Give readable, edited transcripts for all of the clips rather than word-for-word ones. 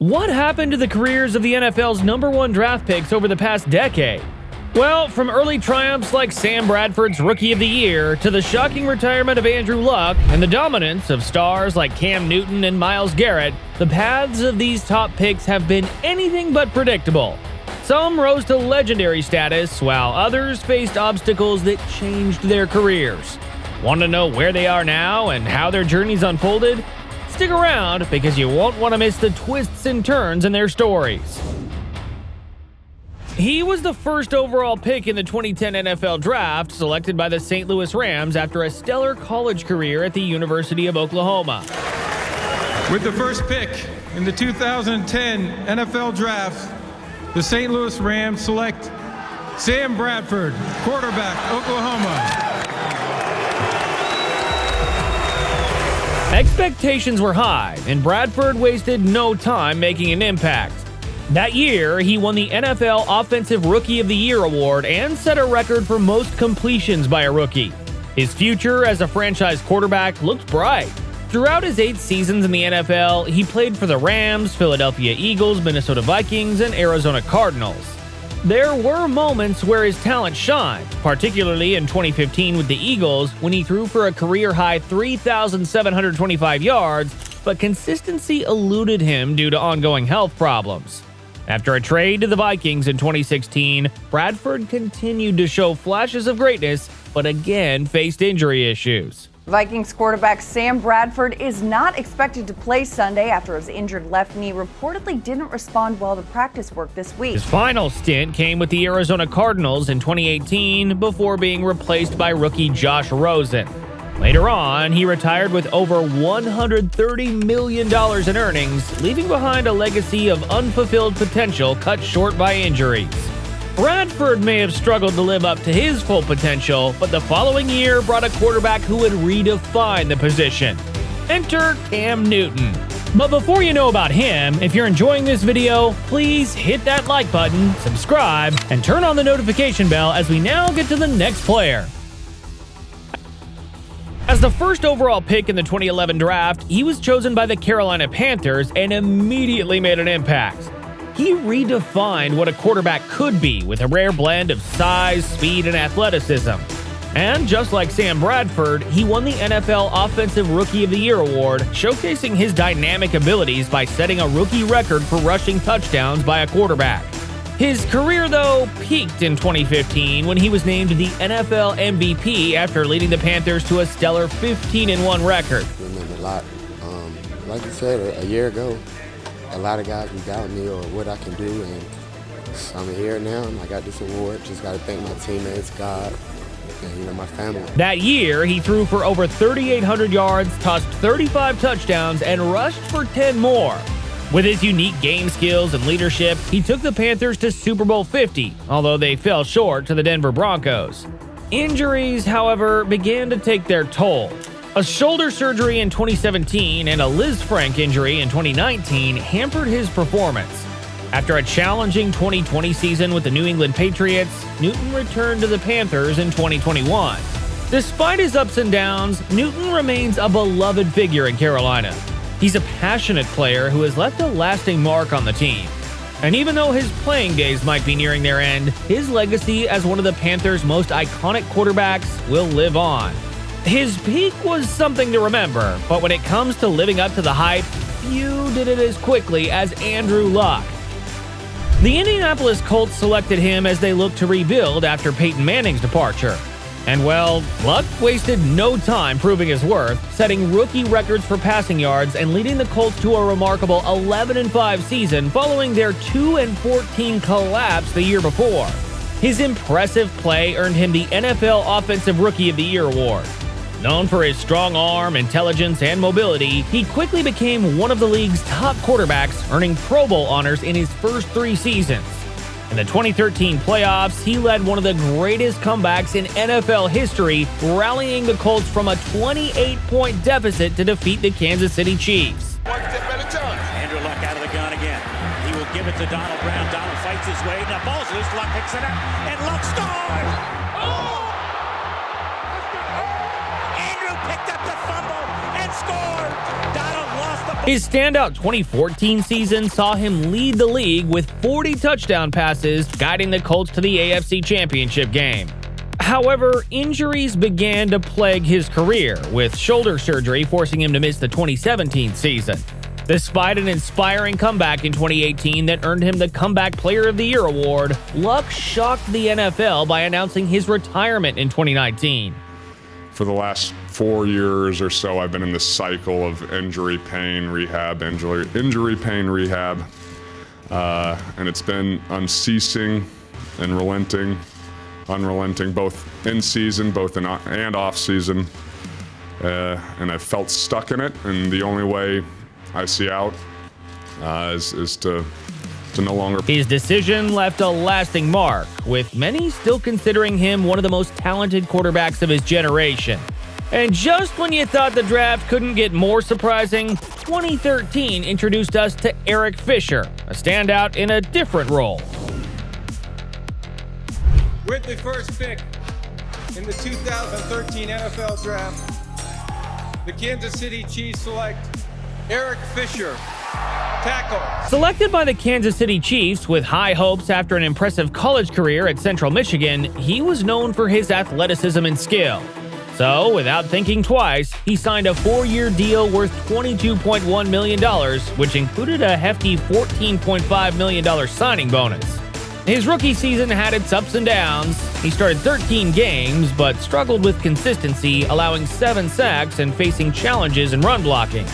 What happened to the careers of the NFL's #1 draft picks over the past decade? Well, from early triumphs like Sam Bradford's Rookie of the Year to the shocking retirement of Andrew Luck and the dominance of stars like Cam Newton and Myles Garrett, the paths of these top picks have been anything but predictable. Some rose to legendary status, while others faced obstacles that changed their careers. Want to know where they are now and how their journeys unfolded? Stick around, because you won't want to miss the twists and turns in their stories. He was the first overall pick in the 2010 NFL Draft, selected by the St. Louis Rams after a stellar college career at the University of Oklahoma. With the first pick in the 2010 NFL Draft, the St. Louis Rams select Sam Bradford, quarterback, Oklahoma. Expectations were high, and Bradford wasted no time making an impact. That year, he won the NFL Offensive Rookie of the Year award and set a record for most completions by a rookie. His future as a franchise quarterback looked bright. Throughout his 8 seasons in the NFL, he played for the Rams, Philadelphia Eagles, Minnesota Vikings, and Arizona Cardinals. There were moments where his talent shined, particularly in 2015 with the Eagles when he threw for a career-high 3,725 yards, but consistency eluded him due to ongoing health problems. After a trade to the Vikings in 2016, Bradford continued to show flashes of greatness, but again faced injury issues. Vikings quarterback Sam Bradford is not expected to play Sunday after his injured left knee reportedly didn't respond well to practice work this week. His final stint came with the Arizona Cardinals in 2018 before being replaced by rookie Josh Rosen. Later on, he retired with over $130 million in earnings, leaving behind a legacy of unfulfilled potential cut short by injuries. Bradford may have struggled to live up to his full potential, but the following year brought a quarterback who would redefine the position. Enter Cam Newton. But before you know about him, if you're enjoying this video, please hit that like button, subscribe, and turn on the notification bell as we now get to the next player. As the first overall pick in the 2011 draft, he was chosen by the Carolina Panthers and immediately made an impact. He redefined what a quarterback could be with a rare blend of size, speed, and athleticism. And just like Sam Bradford, he won the NFL Offensive Rookie of the Year award, showcasing his dynamic abilities by setting a rookie record for rushing touchdowns by a quarterback. His career, though, peaked in 2015 when he was named the NFL MVP after leading the Panthers to a stellar 15-1 record. It meant a lot. Like you said, a year ago, a lot of guys were doubting me or what I can do, and I'm here now, and I got this award. Just got to thank my teammates, God, and my family. That year, he threw for over 3,800 yards, tossed 35 touchdowns, and rushed for 10 more. With his unique game skills and leadership, he took the Panthers to Super Bowl 50, although they fell short to the Denver Broncos. Injuries, however, began to take their toll. A shoulder surgery in 2017 and a Liz Frank injury in 2019 hampered his performance. After a challenging 2020 season with the New England Patriots, Newton returned to the Panthers in 2021. Despite his ups and downs, Newton remains a beloved figure in Carolina. He's a passionate player who has left a lasting mark on the team. And even though his playing days might be nearing their end, his legacy as one of the Panthers' most iconic quarterbacks will live on. His peak was something to remember, but when it comes to living up to the hype, few did it as quickly as Andrew Luck. The Indianapolis Colts selected him as they looked to rebuild after Peyton Manning's departure. And well, Luck wasted no time proving his worth, setting rookie records for passing yards and leading the Colts to a remarkable 11-5 season following their 2-14 collapse the year before. His impressive play earned him the NFL Offensive Rookie of the Year award. Known for his strong arm, intelligence, and mobility, he quickly became one of the league's top quarterbacks, earning Pro Bowl honors in his first 3 seasons. In the 2013 playoffs, he led one of the greatest comebacks in NFL history, rallying the Colts from a 28-point deficit to defeat the Kansas City Chiefs. Andrew Luck out of the gun again. He will give it to Donald Brown. Donald fights his way. Now ball's loose. Luck picks it up, and Luck scores! Andrew picked up the fumble and scored. Donald lost the His standout 2014 season saw him lead the league with 40 touchdown passes, guiding the Colts to the AFC Championship game. However, injuries began to plague his career, with shoulder surgery forcing him to miss the 2017 season. Despite an inspiring comeback in 2018 that earned him the Comeback Player of the Year award, Luck shocked the NFL by announcing his retirement in 2019. For the last 4 years or so, I've been in this cycle of injury, pain, rehab, and it's been unceasing and unrelenting, both in season, and off season. And I felt stuck in it, and the only way I see out is to no longer. His decision left a lasting mark, with many still considering him one of the most talented quarterbacks of his generation. And just when you thought the draft couldn't get more surprising, 2013 introduced us to Eric Fisher, a standout in a different role. With the first pick in the 2013 NFL Draft, the Kansas City Chiefs select Eric Fisher, tackle. Selected by the Kansas City Chiefs with high hopes after an impressive college career at Central Michigan, he was known for his athleticism and skill. So, without thinking twice, he signed a 4-year deal worth $22.1 million, which included a hefty $14.5 million signing bonus. His rookie season had its ups and downs. He started 13 games, but struggled with consistency, allowing 7 sacks and facing challenges in run blocking.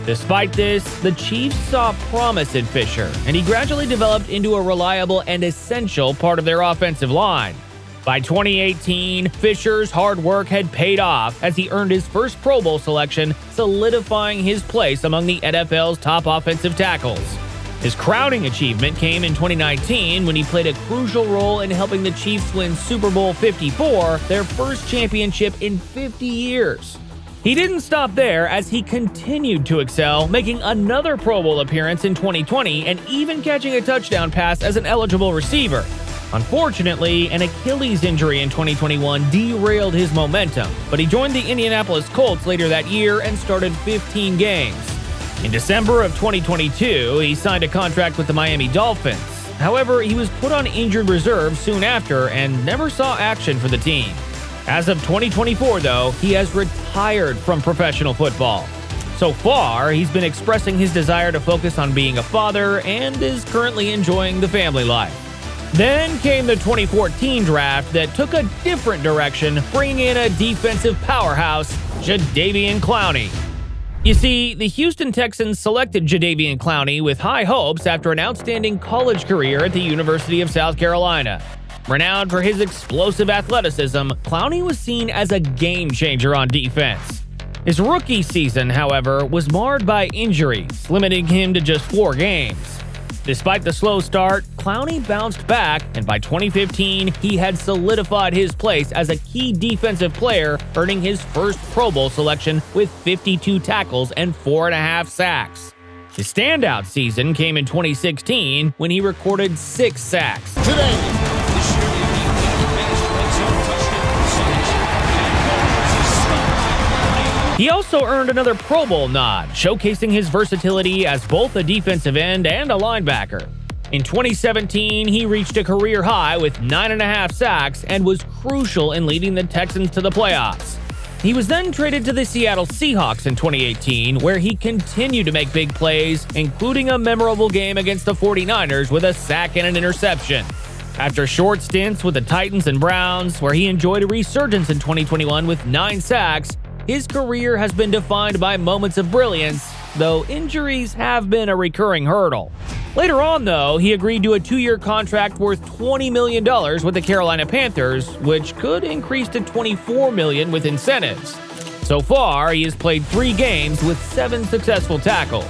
Despite this, the Chiefs saw promise in Fisher, and he gradually developed into a reliable and essential part of their offensive line. By 2018, Fisher's hard work had paid off as he earned his first Pro Bowl selection, solidifying his place among the NFL's top offensive tackles. His crowning achievement came in 2019 when he played a crucial role in helping the Chiefs win Super Bowl 54, their first championship in 50 years. He didn't stop there as he continued to excel, making another Pro Bowl appearance in 2020 and even catching a touchdown pass as an eligible receiver. Unfortunately, an Achilles injury in 2021 derailed his momentum, but he joined the Indianapolis Colts later that year and started 15 games. In December of 2022, he signed a contract with the Miami Dolphins. However, he was put on injured reserve soon after and never saw action for the team. As of 2024, though, he has retired from professional football. So far, he's been expressing his desire to focus on being a father and is currently enjoying the family life. Then came the 2014 draft that took a different direction, bringing in a defensive powerhouse, Jadeveon Clowney. You see, the Houston Texans selected Jadeveon Clowney with high hopes after an outstanding college career at the University of South Carolina. Renowned for his explosive athleticism, Clowney was seen as a game-changer on defense. His rookie season, however, was marred by injuries, limiting him to just 4 games. Despite the slow start, Clowney bounced back, and by 2015, he had solidified his place as a key defensive player, earning his first Pro Bowl selection with 52 tackles and 4.5 sacks. His standout season came in 2016 when he recorded 6 sacks. He also earned another Pro Bowl nod, showcasing his versatility as both a defensive end and a linebacker. In 2017, he reached a career high with 9.5 sacks and was crucial in leading the Texans to the playoffs. He was then traded to the Seattle Seahawks in 2018, where he continued to make big plays, including a memorable game against the 49ers with a sack and an interception. After short stints with the Titans and Browns, where he enjoyed a resurgence in 2021 with 9 sacks, his career has been defined by moments of brilliance, though injuries have been a recurring hurdle. Later on, though, he agreed to a 2-year contract worth $20 million with the Carolina Panthers, which could increase to $24 million with incentives. So far, he has played 3 games with 7 successful tackles.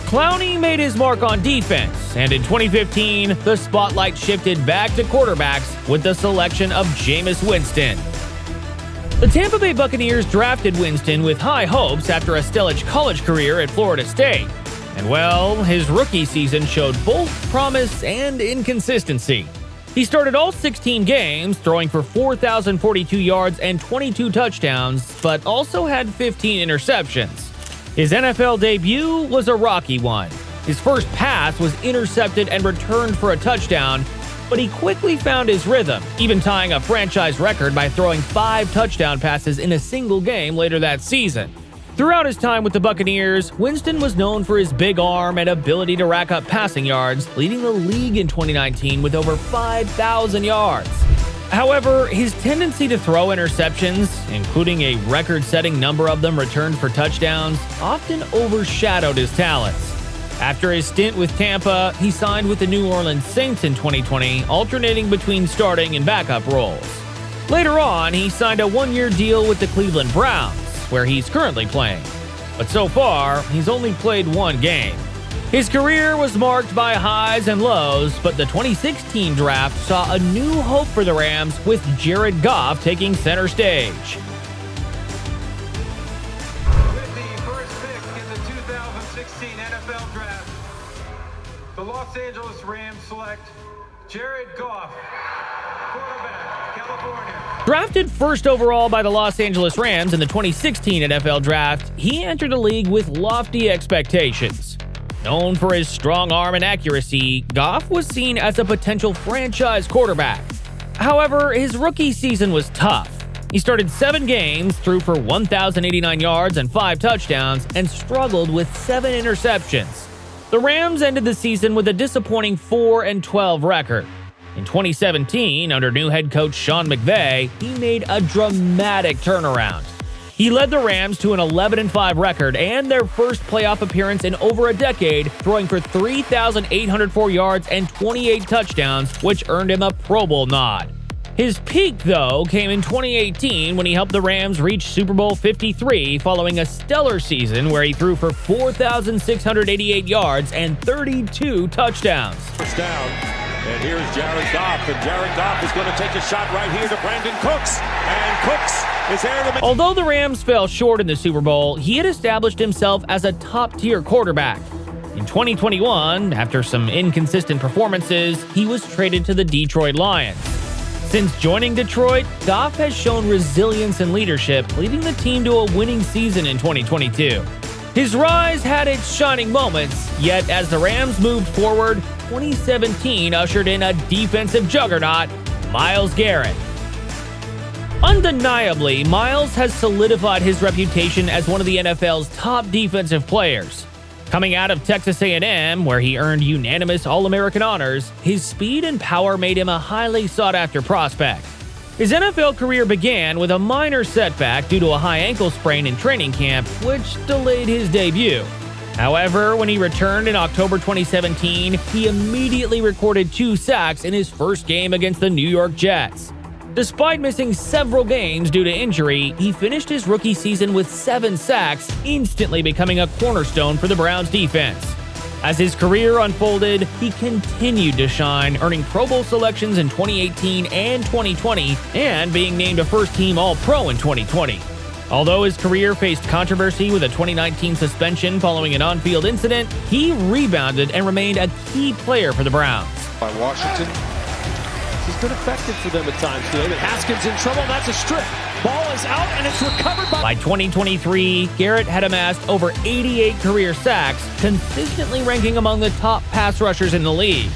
Clowney made his mark on defense, and in 2015, the spotlight shifted back to quarterbacks with the selection of Jameis Winston. The Tampa Bay Buccaneers drafted Winston with high hopes after a stellar college career at Florida State. And well, his rookie season showed both promise and inconsistency. He started all 16 games, throwing for 4,042 yards and 22 touchdowns, but also had 15 interceptions. His NFL debut was a rocky one. His first pass was intercepted and returned for a touchdown, but he quickly found his rhythm, even tying a franchise record by throwing 5 touchdown passes in a single game later that season. Throughout his time with the Buccaneers, Winston was known for his big arm and ability to rack up passing yards, leading the league in 2019 with over 5,000 yards. However, his tendency to throw interceptions, including a record-setting number of them returned for touchdowns, often overshadowed his talents. After his stint with Tampa, he signed with the New Orleans Saints in 2020, alternating between starting and backup roles. Later on, he signed a 1-year deal with the Cleveland Browns, where he's currently playing. But so far, he's only played 1 game. His career was marked by highs and lows, but the 2016 draft saw a new hope for the Rams with Jared Goff taking center stage. With the first pick in the 2016 NFL Draft, the Los Angeles Rams select Jared Goff, quarterback, California. Drafted first overall by the Los Angeles Rams in the 2016 NFL Draft, he entered the league with lofty expectations. Known for his strong arm and accuracy, Goff was seen as a potential franchise quarterback. However, his rookie season was tough. He started 7 games, threw for 1,089 yards and 5 touchdowns, and struggled with 7 interceptions. The Rams ended the season with a disappointing 4-12 record. In 2017, under new head coach Sean McVay, he made a dramatic turnaround. He led the Rams to an 11-5 record and their first playoff appearance in over a decade, throwing for 3,804 yards and 28 touchdowns, which earned him a Pro Bowl nod. His peak, though, came in 2018 when he helped the Rams reach Super Bowl 53 following a stellar season where he threw for 4,688 yards and 32 touchdowns. First down, and here's Jared Goff, and Jared Goff is going to take a shot right here to Brandon Cooks, and Cooks is there to make... Although the Rams fell short in the Super Bowl, he had established himself as a top-tier quarterback. In 2021, after some inconsistent performances, he was traded to the Detroit Lions. Since joining Detroit, Goff has shown resilience and leadership, leading the team to a winning season in 2022. His rise had its shining moments, yet as the Rams moved forward, 2017 ushered in a defensive juggernaut, Myles Garrett. Undeniably, Myles has solidified his reputation as one of the NFL's top defensive players. Coming out of Texas A&M, where he earned unanimous All-American honors, his speed and power made him a highly sought-after prospect. His NFL career began with a minor setback due to a high ankle sprain in training camp, which delayed his debut. However, when he returned in October 2017, he immediately recorded 2 sacks in his first game against the New York Jets. Despite missing several games due to injury, he finished his rookie season with 7 sacks, instantly becoming a cornerstone for the Browns defense. As his career unfolded, he continued to shine, earning Pro Bowl selections in 2018 and 2020, and being named a first-team All-Pro in 2020. Although his career faced controversy with a 2019 suspension following an on-field incident, he rebounded and remained a key player for the Browns. By Washington. He's been effective for them at times today, but Haskins in trouble. That's a strip. Ball is out, and it's recovered by 2023, Garrett had amassed over 88 career sacks, consistently ranking among the top pass rushers in the league.